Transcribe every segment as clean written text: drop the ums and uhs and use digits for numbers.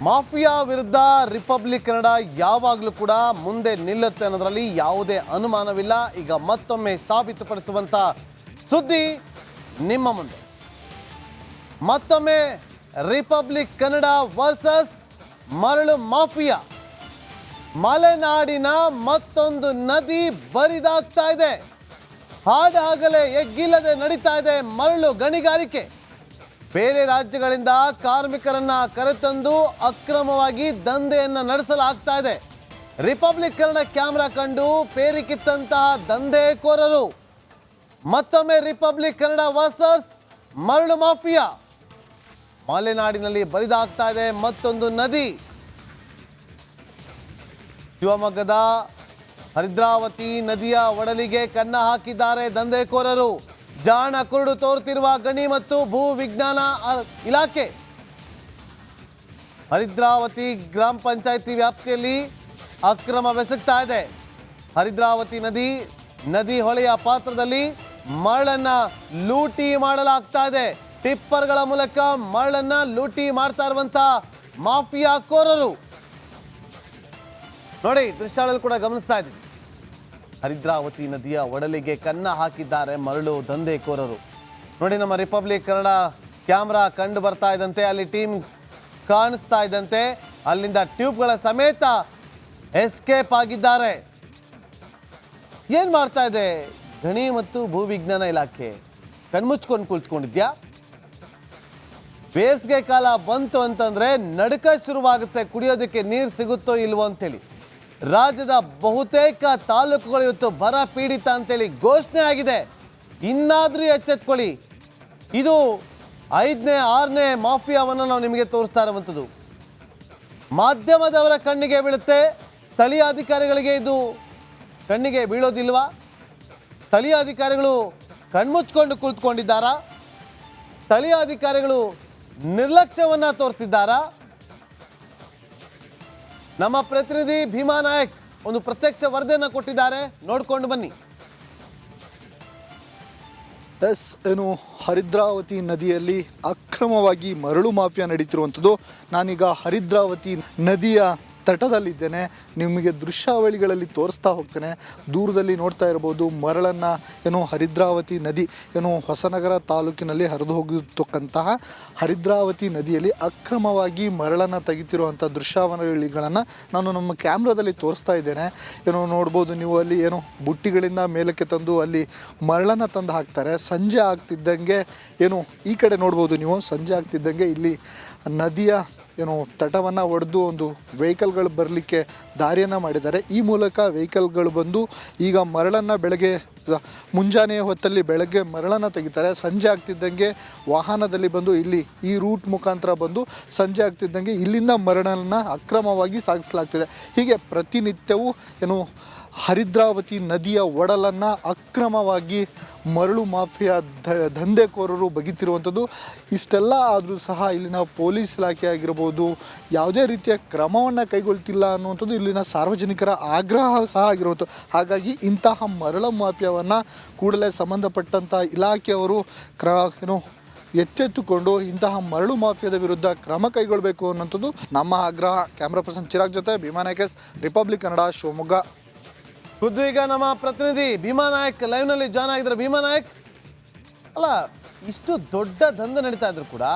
Mafia ವಿರುದ್ಧ republic Kannada ಯಾವಾಗಲೂ ಕೂಡ ಮುಂದೆ ನಿಲ್ಲುತ್ತೆ ಅನ್ನೋದರಲ್ಲಿ ಯಾವುದೇ ಅನುಮಾನವಿಲ್ಲ. ಈಗ ಮತ್ತೊಮ್ಮೆ ಸಾಬೀತುಪಡಿಸುವಂತ ಸುದ್ದಿ ನಿಮ್ಮ ಮುಂದೆ. ಮತ್ತೊಮ್ಮೆ ರಿಪಬ್ಲಿಕ್ ಕನ್ನಡ ವರ್ಸಸ್ ಮರಳು ಮಾಫಿಯಾ. ಮಲೆನಾಡಿನ ಮತ್ತೊಂದು ನದಿ ಬರಿದಾಗ್ತಾ ಇದೆ. ಹಾಡಾಗಲೇ ಎಗ್ಗಿಲ್ಲದೆ ನಡೀತಾ ಇದೆ ಮರಳು ಗಣಿಗಾರಿಕೆ. ಬೇರೆ ರಾಜ್ಯಗಳಿಂದ ಕಾರ್ಮಿಕರನ್ನ ಕರೆತಂದು ಅಕ್ರಮವಾಗಿ ದಂಧೆಯನ್ನ ನಡೆಸಲಾಗ್ತಾ ಇದೆ. ರಿಪಬ್ಲಿಕ್ ಕನ್ನಡ ಕ್ಯಾಮೆರಾ ಕಂಡು ಪೇರಿಕಿತ್ತಂತಹ ದಂಧೆಕೋರರು. ಮತ್ತೊಮ್ಮೆ ರಿಪಬ್ಲಿಕ್ ಕನ್ನಡ ವರ್ಸಸ್ ಮರಳು ಮಾಫಿಯಾ. ಮಲೆನಾಡಿನಲ್ಲಿ ಬರಿದಾಗ್ತಾ ಇದೆ ಮತ್ತೊಂದು ನದಿ. ಶಿವಮೊಗ್ಗದ ಹರಿದ್ರಾವತಿ ನದಿಯ ಒಡಲಿಗೆ ಕನ್ನ ಹಾಕಿದ್ದಾರೆ ದಂಧೆಕೋರರು. ಜಾಣ ಕುರುಡು ತೋರುತ್ತಿರುವ ಗಣಿ ಮತ್ತು ಭೂ ವಿಜ್ಞಾನ ಇಲಾಖೆ. ಹರಿದ್ರಾವತಿ ಗ್ರಾಮ ಪಂಚಾಯಿತಿ ವ್ಯಾಪ್ತಿಯಲ್ಲಿ ಅಕ್ರಮವೆಸಗ್ತಾ ಇದೆ. ಹರಿದ್ರಾವತಿ ನದಿ ಹೊಳೆಯ ಪಾತ್ರದಲ್ಲಿ ಮರಳನ್ನ ಲೂಟಿ ಮಾಡಲಾಗ್ತಾ ಇದೆ. ಟಿಪ್ಪರ್ಗಳ ಮೂಲಕ ಮರಳನ್ನ ಲೂಟಿ ಮಾಡ್ತಾ ಇರುವಂತಹ ಮಾಫಿಯಾಕೋರರು. ನೋಡಿ, ದೃಶ್ಯಗಳಲ್ಲಿ ಕೂಡ ಗಮನಿಸ್ತಾ ಇದ್ದೀವಿ. ಹರಿದ್ರಾವತಿ ನದಿಯ ಒಡಲಿಗೆ ಕನ್ನ ಹಾಕಿದ್ದಾರೆ ಮರಳು ದಂಧೆಕೋರರು. ನೋಡಿ, ನಮ್ಮ ರಿಪಬ್ಲಿಕ್ ಕನ್ನಡ ಕ್ಯಾಮ್ರಾ ಕಂಡು ಬರ್ತಾ ಇದ್ದಂತೆ ಅಲ್ಲಿ ಟೀಮ್ ಕಾಣಿಸ್ತಾ ಇದ್ದಂತೆ ಅಲ್ಲಿಂದ ಟ್ಯೂಬ್ಗಳ ಸಮೇತ ಎಸ್ಕೇಪ್ ಆಗಿದ್ದಾರೆ. ಏನ್ ಮಾಡ್ತಾ ಇದೆ ಗಣಿ ಮತ್ತು ಭೂವಿಜ್ಞಾನ ಇಲಾಖೆ? ಕಣ್ಮುಚ್ಕೊಂಡು ಕುಳಿತುಕೊಂಡಿದ್ಯಾ? ಬೇಸಿಗೆ ಕಾಲ ಬಂತು ಅಂತಂದ್ರೆ ನಡುಕ ಶುರುವಾಗುತ್ತೆ. ಕುಡಿಯೋದಕ್ಕೆ ನೀರು ಸಿಗುತ್ತೋ ಇಲ್ವೋ ಅಂತೇಳಿ ರಾಜ್ಯದ ಬಹುತೇಕ ತಾಲೂಕುಗಳು ಇವತ್ತು ಬರ ಪೀಡಿತ ಅಂತೇಳಿ ಘೋಷಣೆ ಆಗಿದೆ. ಇನ್ನಾದ್ರೂ ಎಚ್ಚೆತ್ಕೊಳ್ಳಿ. ಇದು 5ನೇ 6ನೇ ಮಾಫಿಯಾವನ್ನು ನಾವು ನಿಮಗೆ ತೋರಿಸ್ತಾ ಇರುವಂಥದ್ದು. ಮಾಧ್ಯಮದವರ ಕಣ್ಣಿಗೆ ಬೀಳುತ್ತೆ, ಸ್ಥಳೀಯ ಅಧಿಕಾರಿಗಳಿಗೆ ಇದು ಕಣ್ಣಿಗೆ ಬೀಳೋದಿಲ್ವಾ? ಸ್ಥಳೀಯ ಅಧಿಕಾರಿಗಳು ಕಣ್ಮುಚ್ಕೊಂಡು ಕುಳಿತುಕೊಂಡಿದ್ದಾರಾ? ಸ್ಥಳೀಯ ಅಧಿಕಾರಿಗಳು ನಿರ್ಲಕ್ಷ್ಯವನ್ನ ತೋರ್ತಿದ್ದಾರಾ? ನಮ್ಮ ಪ್ರತಿನಿಧಿ ಭೀಮಾ ನಾಯಕ್ ಒಂದು ಪ್ರತ್ಯಕ್ಷ ವರದಿಯನ್ನು ಕೊಟ್ಟಿದ್ದಾರೆ, ನೋಡ್ಕೊಂಡು ಬನ್ನಿ. ಏನು ಹರಿದ್ರಾವತಿ ನದಿಯಲ್ಲಿ ಅಕ್ರಮವಾಗಿ ಮರಳು ಮಾಫಿಯಾ ನಡೀತಿರುವಂಥದ್ದು. ನಾನೀಗ ಹರಿದ್ರಾವತಿ ನದಿಯ ತಟದಲ್ಲಿದ್ದೇನೆ. ನಿಮಗೆ ದೃಶ್ಯಾವಳಿಗಳಲ್ಲಿ ತೋರಿಸ್ತಾ ಹೋಗ್ತೇನೆ. ದೂರದಲ್ಲಿ ನೋಡ್ತಾ ಇರ್ಬೋದು ಮರಳನ್ನು ಏನು ಹರಿದ್ರಾವತಿ ನದಿ ಏನು ಹೊಸನಗರ ತಾಲೂಕಿನಲ್ಲಿ ಹರಿದು ಹೋಗಿರ್ತಕ್ಕಂತಹ ಹರಿದ್ರಾವತಿ ನದಿಯಲ್ಲಿ ಅಕ್ರಮವಾಗಿ ಮರಳನ್ನು ತೆಗಿತಿರುವಂಥ ದೃಶ್ಯಾವಳಿಗಳನ್ನು ನಾನು ನಮ್ಮ ಕ್ಯಾಮ್ರಾದಲ್ಲಿ ತೋರಿಸ್ತಾ ಇದ್ದೇನೆ. ಏನೋ ನೋಡ್ಬೋದು ನೀವು, ಅಲ್ಲಿ ಏನು ಬುಟ್ಟಿಗಳಿಂದ ಮೇಲಕ್ಕೆ ತಂದು ಅಲ್ಲಿ ಮರಳನ್ನು ತಂದು ಹಾಕ್ತಾರೆ. ಸಂಜೆ ಆಗ್ತಿದ್ದಂಗೆ ಏನು ಈ ಕಡೆ ನೋಡ್ಬೋದು ನೀವು, ಸಂಜೆ ಆಗ್ತಿದ್ದಂಗೆ ಇಲ್ಲಿ ನದಿಯ ಏನು ತಟವನ್ನು ಒಡೆದು ಒಂದು ವೆಹಿಕಲ್ಗಳು ಬರಲಿಕ್ಕೆ ದಾರಿಯನ್ನು ಮಾಡಿದ್ದಾರೆ. ಈ ಮೂಲಕ ವೆಹಿಕಲ್ಗಳು ಬಂದು ಈಗ ಮರಳನ್ನು ಬೆಳಗ್ಗೆ ಮುಂಜಾನೆಯ ಹೊತ್ತಲ್ಲಿ ಬೆಳಗ್ಗೆ ಮರಳನ್ನು ತೆಗಿತಾರೆ. ಸಂಜೆ ಆಗ್ತಿದ್ದಂಗೆ ವಾಹನದಲ್ಲಿ ಬಂದು ಇಲ್ಲಿ ಈ ರೂಟ್ ಮುಖಾಂತರ ಬಂದು ಸಂಜೆ ಆಗ್ತಿದ್ದಂಗೆ ಇಲ್ಲಿಂದ ಮರಳನ್ನು ಅಕ್ರಮವಾಗಿ ಸಾಗಿಸಲಾಗ್ತಿದೆ. ಹೀಗೆ ಪ್ರತಿನಿತ್ಯವೂ ಏನು ಹರಿದ್ರಾವತಿ ನದಿಯ ಒಡಲನ್ನು ಅಕ್ರಮವಾಗಿ ಮರಳು ಮಾಫಿಯಾ ದಂಧೆಕೋರರು ಬಗೆತಿರುವಂಥದ್ದು. ಇಷ್ಟೆಲ್ಲ ಆದರೂ ಸಹ ಇಲ್ಲಿನ ಪೊಲೀಸ್ ಇಲಾಖೆ ಆಗಿರ್ಬೋದು ಯಾವುದೇ ರೀತಿಯ ಕ್ರಮವನ್ನು ಕೈಗೊಳ್ತಿಲ್ಲ ಅನ್ನುವಂಥದ್ದು ಇಲ್ಲಿನ ಸಾರ್ವಜನಿಕರ ಆಗ್ರಹ ಸಹ ಆಗಿರುವಂಥದ್ದು. ಹಾಗಾಗಿ ಇಂತಹ ಮರಳು ಮಾಫಿಯಾವನ್ನು ಕೂಡಲೇ ಸಂಬಂಧಪಟ್ಟಂಥ ಇಲಾಖೆಯವರು ಏನು ಎಚ್ಚೆತ್ತುಕೊಂಡು ಇಂತಹ ಮರಳು ಮಾಫಿಯಾದ ವಿರುದ್ಧ ಕ್ರಮ ಕೈಗೊಳ್ಳಬೇಕು ಅನ್ನೋಂಥದ್ದು ನಮ್ಮ ಆಗ್ರಹ. ಕ್ಯಾಮ್ರಾ ಪರ್ಸನ್ ಚಿರಾಗ್ ಜೊತೆ ಭೀಮಾ ನಾಯಕ್, ರಿಪಬ್ಲಿಕ್ ಕನ್ನಡ, ಶಿವಮೊಗ್ಗ. ಖುದ್ದು ಈಗ ನಮ್ಮ ಪ್ರತಿನಿಧಿ ಭೀಮಾ ನಾಯಕ್ ಲೈವ್ ನಲ್ಲಿ ಜಾಯ್ನ್ ಆಗಿದ್ದಾರೆ. ಭೀಮಾ ನಾಯಕ್, ಅಲ್ಲ, ಇಷ್ಟು ದೊಡ್ಡ ದಂಧೆ ನಡೀತಾ ಇದ್ರು ಕೂಡ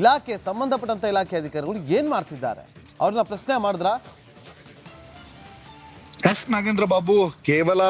ಇಲಾಖೆ ಸಂಬಂಧಪಟ್ಟಂತ ಇಲಾಖೆ ಅಧಿಕಾರಿಗಳು ಏನ್ ಮಾಡ್ತಿದ್ದಾರೆ? ಅವ್ರನ್ನ ಪ್ರಶ್ನೆ ಮಾಡಿದ್ರ? ಎಸ್ ನಾಗೇಂದ್ರ ಬಾಬು, ಕೇವಲ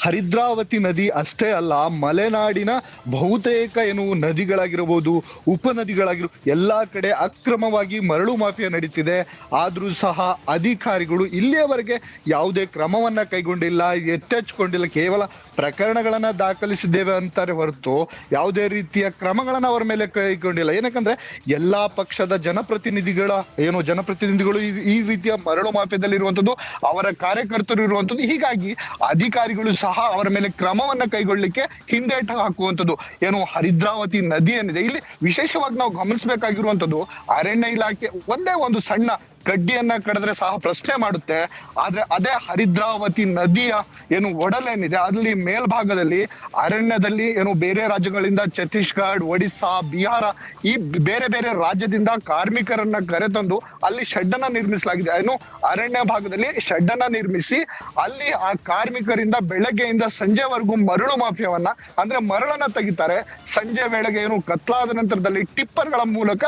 ಹರಿದ್ರಾವತಿ ನದಿ ಅಷ್ಟೇ ಅಲ್ಲ, ಮಲೆನಾಡಿನ ಬಹುತೇಕ ಏನು ನದಿಗಳಾಗಿರಬಹುದು, ಉಪನದಿಗಳಾಗಿರ್ಬೋದು, ಎಲ್ಲಾ ಕಡೆ ಅಕ್ರಮವಾಗಿ ಮರಳು ಮಾಫಿಯಾ ನಡೀತಿದೆ. ಆದ್ರೂ ಸಹ ಅಧಿಕಾರಿಗಳು ಇಲ್ಲಿಯವರೆಗೆ ಯಾವುದೇ ಕ್ರಮವನ್ನ ಕೈಗೊಂಡಿಲ್ಲ, ಎತ್ತೆಚ್ಕೊಂಡಿಲ್ಲ. ಕೇವಲ ಪ್ರಕರಣಗಳನ್ನ ದಾಖಲಿಸಿದ್ದೇವೆ ಅಂತಾರೆ ಹೊರತು ಯಾವುದೇ ರೀತಿಯ ಕ್ರಮಗಳನ್ನ ಅವರ ಮೇಲೆ ಕೈಗೊಂಡಿಲ್ಲ. ಏನಕ್ಕಂದ್ರೆ ಎಲ್ಲಾ ಪಕ್ಷದ ಜನಪ್ರತಿನಿಧಿಗಳು ಈ ರೀತಿಯ ಮರಳು ಮಾಫಿಯಾದಲ್ಲಿ ಇರುವಂತದ್ದು, ಅವರ ಕಾರ್ಯಕರ್ತರು ಇರುವಂತದ್ದು. ಹೀಗಾಗಿ ಅಧಿಕಾರಿಗಳು ಸಹ ಅವರ ಮೇಲೆ ಕ್ರಮವನ್ನ ಕೈಗೊಳ್ಳಲಿಕ್ಕೆ ಹಿಂದೇಟು ಹಾಕುವಂಥದ್ದು. ಏನು ಹರಿದ್ರಾವತಿ ನದಿ ಏನಿದೆ, ಇಲ್ಲಿ ವಿಶೇಷವಾಗಿ ನಾವು ಗಮನಿಸಬೇಕಾಗಿರುವಂತದ್ದು ಅರಣ್ಯ ಇಲಾಖೆ ಒಂದೇ ಒಂದು ಸಣ್ಣ ಕಡ್ಡಿಯನ್ನ ಕಡಿದ್ರೆ ಸಹ ಪ್ರಶ್ನೆ ಮಾಡುತ್ತೆ. ಆದ್ರೆ ಅದೇ ಹರಿದ್ರಾವತಿ ನದಿಯ ಏನು ಒಡಲೇನಿದೆ ಅಲ್ಲಿ ಮೇಲ್ಭಾಗದಲ್ಲಿ ಅರಣ್ಯದಲ್ಲಿ ಏನು ಬೇರೆ ರಾಜ್ಯಗಳಿಂದ ಛತ್ತೀಸ್ಗಢ, ಒಡಿಸ್ಸಾ, ಬಿಹಾರ ಈ ಬೇರೆ ಬೇರೆ ರಾಜ್ಯದಿಂದ ಕಾರ್ಮಿಕರನ್ನ ಕರೆತಂದು ಅಲ್ಲಿ ಶೆಡ್ ಅನ್ನ ನಿರ್ಮಿಸಲಾಗಿದೆ. ಏನು ಅರಣ್ಯ ಭಾಗದಲ್ಲಿ ಶೆಡ್ ಅನ್ನ ನಿರ್ಮಿಸಿ ಅಲ್ಲಿ ಆ ಕಾರ್ಮಿಕರಿಂದ ಬೆಳಗ್ಗೆಯಿಂದ ಸಂಜೆವರೆಗೂ ಮರಳು ಮಾಫಿಯಾವನ್ನ ಅಂದ್ರೆ ಮರಳನ್ನ ತೆಗಿತಾರೆ. ಸಂಜೆ ವೇಳೆಗೆ ಏನು ಕತ್ಲಾದ ನಂತರದಲ್ಲಿ ಟಿಪ್ಪರ್ಗಳ ಮೂಲಕ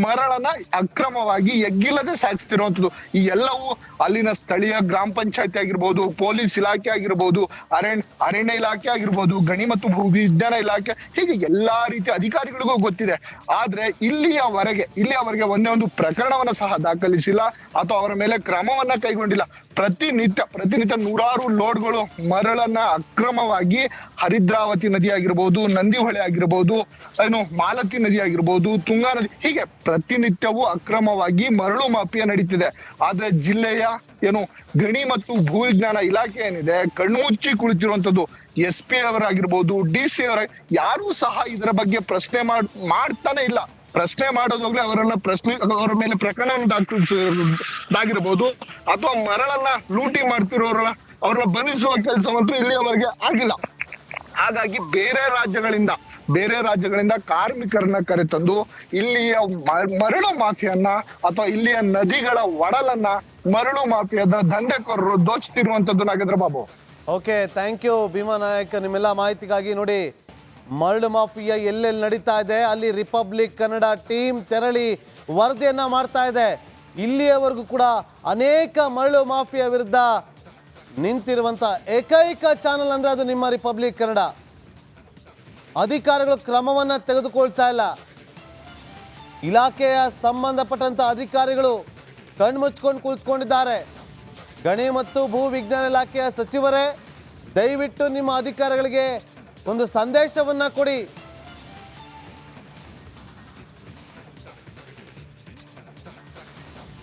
ಮರಳನ್ನ ಅಕ್ರಮವಾಗಿ ಎಗ್ಗಿಲ್ಲದೆ ಸಾಗಿಸ್ತಿರುವಂತದ್ದು. ಈ ಎಲ್ಲವೂ ಅಲ್ಲಿನ ಸ್ಥಳೀಯ ಗ್ರಾಮ ಪಂಚಾಯತಿ ಆಗಿರ್ಬೋದು, ಪೊಲೀಸ್ ಇಲಾಖೆ ಆಗಿರ್ಬೋದು, ಅರಣ್ಯ ಇಲಾಖೆ ಆಗಿರ್ಬೋದು, ಗಣಿ ಮತ್ತು ಭೂ ವಿಜ್ಞಾನ ಇಲಾಖೆ, ಹೀಗೆ ಎಲ್ಲಾ ರೀತಿಯ ಅಧಿಕಾರಿಗಳಿಗೂ ಗೊತ್ತಿದೆ. ಆದ್ರೆ ಇಲ್ಲಿಯವರೆಗೆ ಒಂದೇ ಒಂದು ಪ್ರಕರಣವನ್ನ ಸಹ ದಾಖಲಿಸಿಲ್ಲ ಅಥವಾ ಅವರ ಮೇಲೆ ಕ್ರಮವನ್ನ ಕೈಗೊಂಡಿಲ್ಲ. ಪ್ರತಿನಿತ್ಯ ನೂರಾರು ಲೋಡ್ಗಳು ಮರಳನ್ನ ಅಕ್ರಮವಾಗಿ ಹರಿದ್ರಾವತಿ ನದಿ ಆಗಿರ್ಬೋದು, ನಂದಿಹೊಳೆ ಆಗಿರ್ಬೋದು, ಏನು ಮಾಲತಿ ನದಿ ಆಗಿರ್ಬೋದು, ತುಂಗಾ ನದಿ, ಹೀಗೆ ಪ್ರತಿನಿತ್ಯವೂ ಅಕ್ರಮವಾಗಿ ಮರಳು ಮಾಫಿಯಾ ನಡೀತಿದೆ. ಆದ್ರೆ ಜಿಲ್ಲೆಯ ಏನು ಗಣಿ ಮತ್ತು ಭೂವಿಜ್ಞಾನ ಇಲಾಖೆ ಏನಿದೆ ಕಣ್ಮುಚ್ಚಿ ಕುಳಿತಿರುವಂತದ್ದು. SP ಅವರಾಗಿರ್ಬೋದು, DC ಅವರ ಯಾರೂ ಸಹ ಇದರ ಬಗ್ಗೆ ಪ್ರಶ್ನೆ ಮಾಡ್ತಾನೆ ಇಲ್ಲ. ಪ್ರಶ್ನೆ ಮಾಡೋದಾಗ್ಲಿ ಅವರ ಮೇಲೆ ಪ್ರಕರಣ ದಾಖಲಿಸೋದಾಗಿರ್ಬೋದು ಅಥವಾ ಮರಳನ್ನ ಲೂಟಿ ಮಾಡ್ತಿರೋರನ್ನ ಅವ್ರನ್ನ ಬಂಧಿಸುವ ಕೆಲಸವಂತೂ ಇಲ್ಲಿಯವರೆಗೆ ಆಗಿಲ್ಲ. ಹಾಗಾಗಿ ಬೇರೆ ರಾಜ್ಯಗಳಿಂದ ಕಾರ್ಮಿಕರನ್ನ ಕರೆತಂದು ಇಲ್ಲಿಯ ಮರಳು ಮಾಫಿಯನ್ನ ಅಥವಾ ಇಲ್ಲಿಯ ನದಿಗಳ ಒಡಲನ್ನ ಮರಳು ಮಾಫಿಯಾದ ದಂಧೆಕೋರರು ದೋಚುತ್ತಿರುವಂತದ್ದು. Nagendra Babu. Okay, thank you Bhima Nayak, ನಿಮ್ಮೆಲ್ಲ ಮಾಹಿತಿಗಾಗಿ. ನೋಡಿ, ಮರಳು ಮಾಫಿಯಾ ಎಲ್ಲೆಲ್ಲಿ ನಡೀತಾ ಇದೆ ಅಲ್ಲಿ ರಿಪಬ್ಲಿಕ್ ಕನ್ನಡ ಟೀಮ್ ತೆರಳಿ ವರದಿಯನ್ನ ಮಾಡ್ತಾ ಇದೆ. ಇಲ್ಲಿಯವರೆಗೂ ಕೂಡ ಅನೇಕ ಮರಳು ಮಾಫಿಯಾ ವಿರುದ್ಧ ನಿಂತಿರುವಂತ ಏಕೈಕ ಚಾನಲ್ ಅಂದ್ರೆ ಅದು ನಿಮ್ಮ ರಿಪಬ್ಲಿಕ್ ಕನ್ನಡ. ಅಧಿಕಾರಿಗಳು ಕ್ರಮವನ್ನ ತೆಗೆದುಕೊಳ್ತಾ ಇಲ್ಲ. ಇಲಾಖೆಯ ಸಂಬಂಧಪಟ್ಟಂತ ಅಧಿಕಾರಿಗಳು ಕಣ್ಮುಚ್ಕೊಂಡು ಕೂತ್ಕೊಂಡಿದ್ದಾರೆ. ಗಣಿ ಮತ್ತು ಭೂ ವಿಜ್ಞಾನ ಇಲಾಖೆಯ ಸಚಿವರೇ, ದಯವಿಟ್ಟು ನಿಮ್ಮ ಅಧಿಕಾರಿಗಳಿಗೆ ಒಂದು ಸಂದೇಶವನ್ನ ಕೊಡಿ.